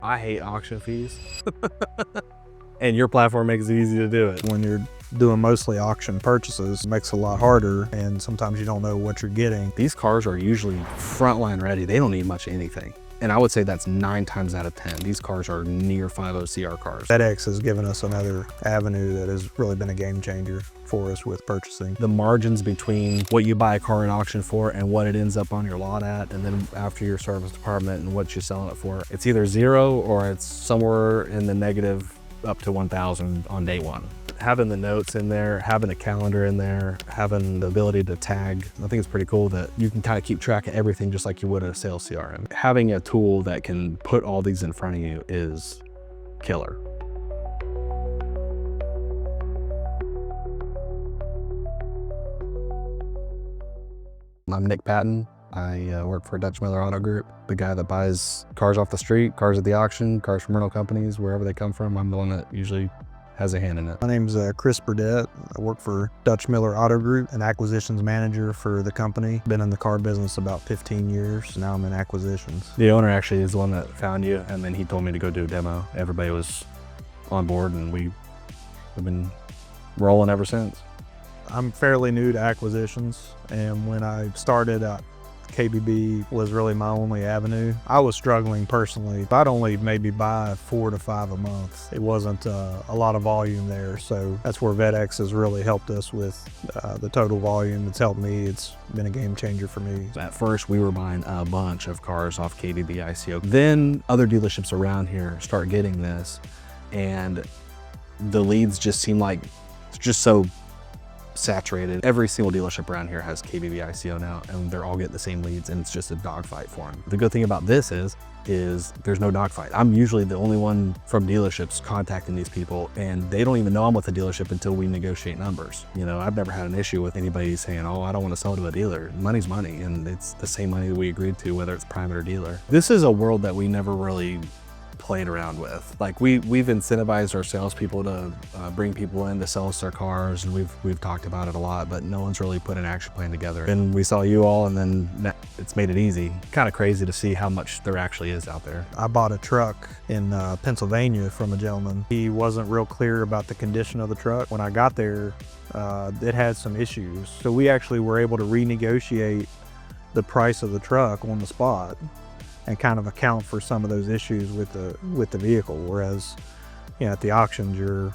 I hate auction fees. And your platform makes it easy to do it. When you're doing mostly auction purchases, it makes it a lot harder, and sometimes you don't know what you're getting. These cars are usually frontline ready. They don't need much of anything. And I would say that's 9 times out of 10. These cars are near 50 CR cars. VettX has given us another avenue that has really been a game changer for us with purchasing. The margins between what you buy a car in auction for and what it ends up on your lot at, and then after your service department and what you're selling it for, it's either zero or it's somewhere in the negative up to 1,000 on day one. Having the notes in there, having a calendar in there, having the ability to tag, I think it's pretty cool that you can kind of keep track of everything just like you would a sales CRM. Having a tool that can put all these in front of you is killer. I'm Nick Patton. I work for Dutch Miller Auto Group, the guy that buys cars off the street, cars at the auction, cars from rental companies, wherever they come from. I'm the one that usually has a hand in it. My name's Chris Burdett. I work for Dutch Miller Auto Group, an acquisitions manager for the company. Been in the car business about 15 years. Now I'm in acquisitions. The owner actually is the one that found you, and then he told me to go do a demo. Everybody was on board, and we've been rolling ever since. I'm fairly new to acquisitions, and when I started KBB was really my only avenue. I was struggling personally. I'd only maybe buy 4 to 5 a month. It wasn't a lot of volume there, so that's where VettX has really helped us with the total volume. It's helped me. It's been a game changer for me. At first, we were buying a bunch of cars off KBB ICO. Then other dealerships around here start getting this, and the leads just seem like it's just so saturated. Every single dealership around here has KBB ICO now, and they're all getting the same leads, and it's just a dogfight for them. The good thing about this is there's no dogfight. I'm usually the only one from dealerships contacting these people, and they don't even know I'm with the dealership until we negotiate numbers. You know, I've never had an issue with anybody saying, oh, I don't want to sell to a dealer. Money's money, and it's the same money that we agreed to, whether it's private or dealer. This is a world that we never really played around with. Like we've incentivized our salespeople to bring people in to sell us their cars, and we've talked about it a lot, but no one's really put an action plan together. And we saw you all, and then it's made it easy. Kind of crazy to see how much there actually is out there. I bought a truck in Pennsylvania from a gentleman. He wasn't real clear about the condition of the truck. When I got there, it had some issues. So we actually were able to renegotiate the price of the truck on the spot and kind of account for some of those issues with the vehicle. Whereas, you know, at the auctions, you're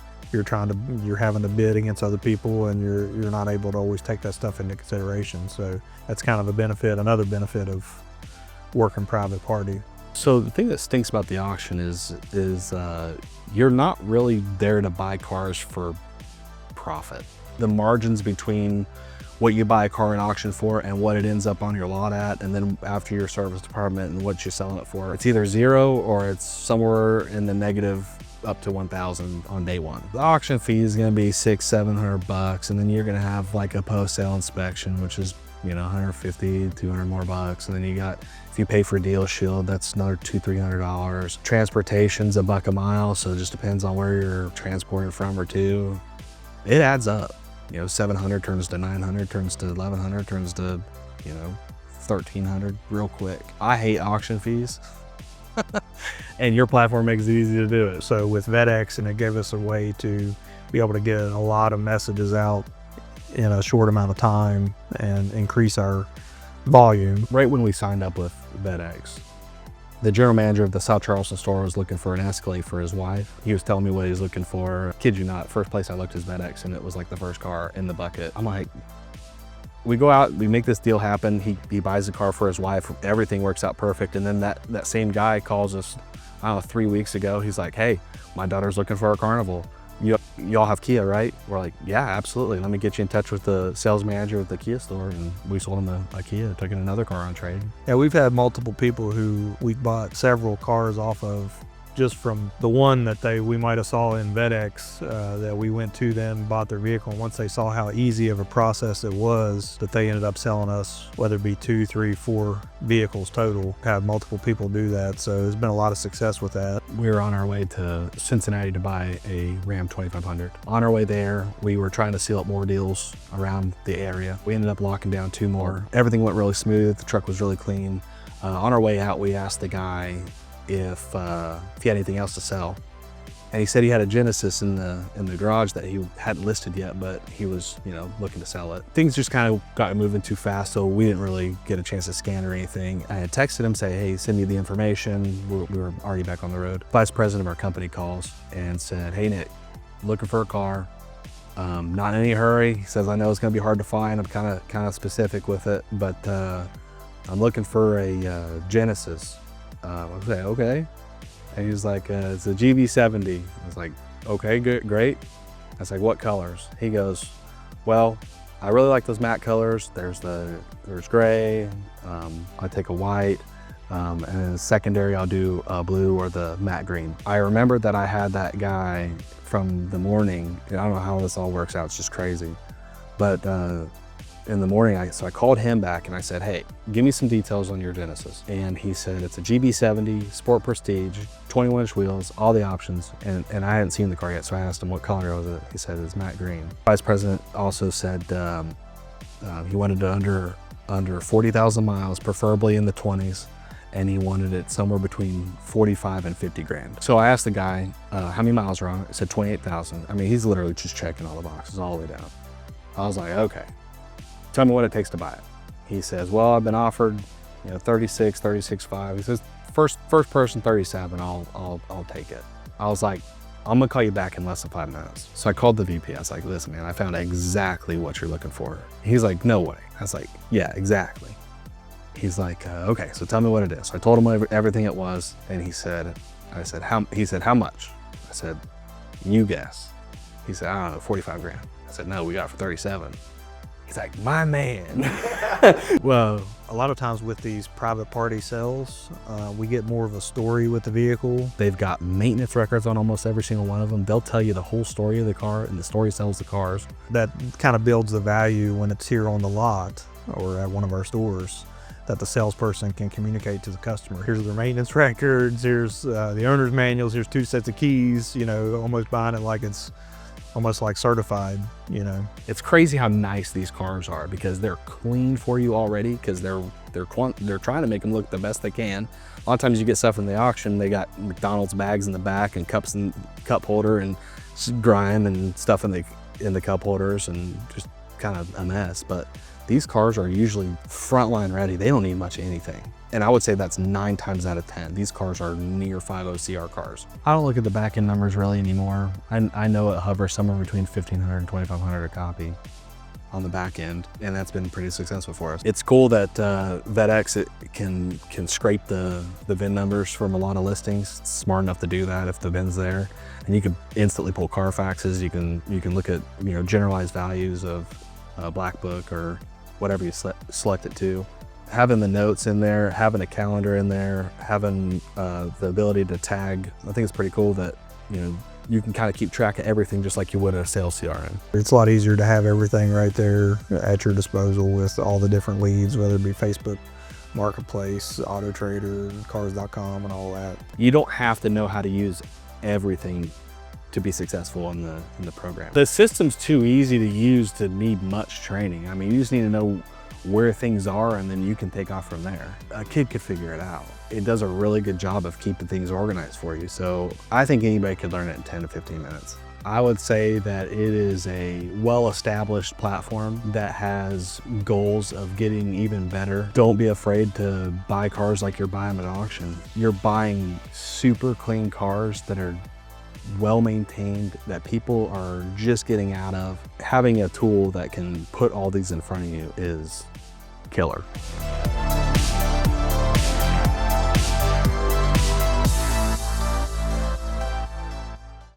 having to bid against other people, and you're not able to always take that stuff into consideration. So that's kind of a benefit, another benefit of working private party. So the thing that stinks about the auction is you're not really there to buy cars for profit. The margins between what you buy a car in auction for and what it ends up on your lot at, and then after your service department and what you're selling it for, it's either zero or it's somewhere in the negative up to 1,000 on day one. The auction fee is going to be $600-700, and then you're going to have like a post-sale inspection, which is, you know, $150-200 more bucks, and then you got, if you pay for Deal Shield, that's another $200-300. Transportation's $1 a mile, so it just depends on where you're transporting from or to. It adds up. You know, 700 turns to 900, turns to 1100, turns to, you know, 1300 real quick. I hate auction fees. And your platform makes it easy to do it. So with VettX, and it gave us a way to be able to get a lot of messages out in a short amount of time and increase our volume. Right when we signed up with VettX, the general manager of the South Charleston store was looking for an Escalade for his wife. He was telling me what he was looking for. Kid you not, first place I looked is VettX, and it was like the first car in the bucket. I'm like, we go out, we make this deal happen. He buys a car for his wife. Everything works out perfect. And then that same guy calls us, I don't know, 3 weeks ago. He's like, hey, my daughter's looking for a Carnival. Y'all have Kia, right? We're like, yeah, absolutely. Let me get you in touch with the sales manager at the Kia store. And we sold him a Kia, took in another car on trade. Yeah, we've had multiple people who we bought several cars off of, just from the one that we might have saw in VettX, that we went to them, bought their vehicle, and once they saw how easy of a process it was, that they ended up selling us, whether it be 2, 3, 4 vehicles total. Had multiple people do that, so there's been a lot of success with that. We were on our way to Cincinnati to buy a Ram 2500. On our way there, we were trying to seal up more deals around the area. We ended up locking down 2 more. Everything went really smooth. The truck was really clean. On our way out, we asked the guy if he had anything else to sell. And he said he had a Genesis in the garage that he hadn't listed yet, but he was, looking to sell it. Things just kind of got moving too fast, so we didn't really get a chance to scan or anything. I had texted him, say, hey, send me the information. We were already back on the road. Vice president of our company calls and said, hey, Nick, looking for a car. Not in any hurry. He says, I know it's gonna be hard to find. I'm kind of specific with it, but I'm looking for a Genesis. I was like, okay. And he was like, it's a GV70. I was like, okay, good, great. I was like, what colors? He goes, well, I really like those matte colors. There's gray, I take a white, and then secondary I'll do a blue or the matte green. I remember that I had that guy from the morning, and I don't know how this all works out, it's just crazy. But in the morning, so I called him back and I said, hey, give me some details on your Genesis. And he said, it's a GB70, Sport Prestige, 21-inch wheels, all the options. And I hadn't seen the car yet, so I asked him what color was it. He said it's matte green. Vice President also said he wanted it under 40,000 miles, preferably in the 20s. And he wanted it somewhere between 45 and 50 grand. So I asked the guy, how many miles are on it? He said 28,000. I mean, he's literally just checking all the boxes all the way down. I was like, okay. Tell me what it takes to buy it. He says, well, I've been offered, 36, 36.5. He says, first person 37, I'll take it. I was like, I'm gonna call you back in less than 5 minutes. So I called the VP. I was like, listen, man, I found exactly what you're looking for. He's like, no way. I was like, yeah, exactly. He's like, okay, so tell me what it is. So I told him everything it was, and he said, how much? I said, you guess. He said, I don't know, 45 grand. I said, no, we got it for 37. He's like, my man. Well, a lot of times with these private party sales, we get more of a story with the vehicle. They've got maintenance records on almost every single one of them. They'll tell you the whole story of the car, and the story sells the cars. That kind of builds the value when it's here on the lot or at one of our stores, that the salesperson can communicate to the customer. Here's their maintenance records, here's the owner's manuals, here's 2 sets of keys, almost buying it like it's almost like certified, It's crazy how nice these cars are because they're clean for you already because they're trying to make them look the best they can. A lot of times you get stuff from the auction, they got McDonald's bags in the back and cups and cup holder and grime and stuff in the cup holders and just kind of a mess. But these cars are usually frontline ready. They don't need much of anything. And I would say that's 9 times out of 10. These cars are near 5.0 CR cars. I don't look at the back end numbers really anymore. I know it hovers somewhere between 1,500 and 2,500 a copy on the back end, and that's been pretty successful for us. It's cool that VettX can scrape the VIN numbers from a lot of listings. It's smart enough to do that if the VIN's there, and you can instantly pull Carfaxes. You can look at generalized values of Black Book or whatever you select it to. Having the notes in there, having a calendar in there, having the ability to tag, I think it's pretty cool that you can kind of keep track of everything just like you would a sales CRM. It's a lot easier to have everything right there at your disposal with all the different leads, whether it be Facebook Marketplace, Auto Trader, Cars.com, and all that. You don't have to know how to use everything to be successful in the program. The system's too easy to use to need much training. I mean, you just need to know where things are, and then you can take off from there. A kid could figure it out. It does a really good job of keeping things organized for you. So I think anybody could learn it in 10 to 15 minutes. I would say that it is a well-established platform that has goals of getting even better. Don't be afraid to buy cars like you're buying at auction. You're buying super clean cars that are well-maintained, that people are just getting out of. Having a tool that can put all these in front of you is killer.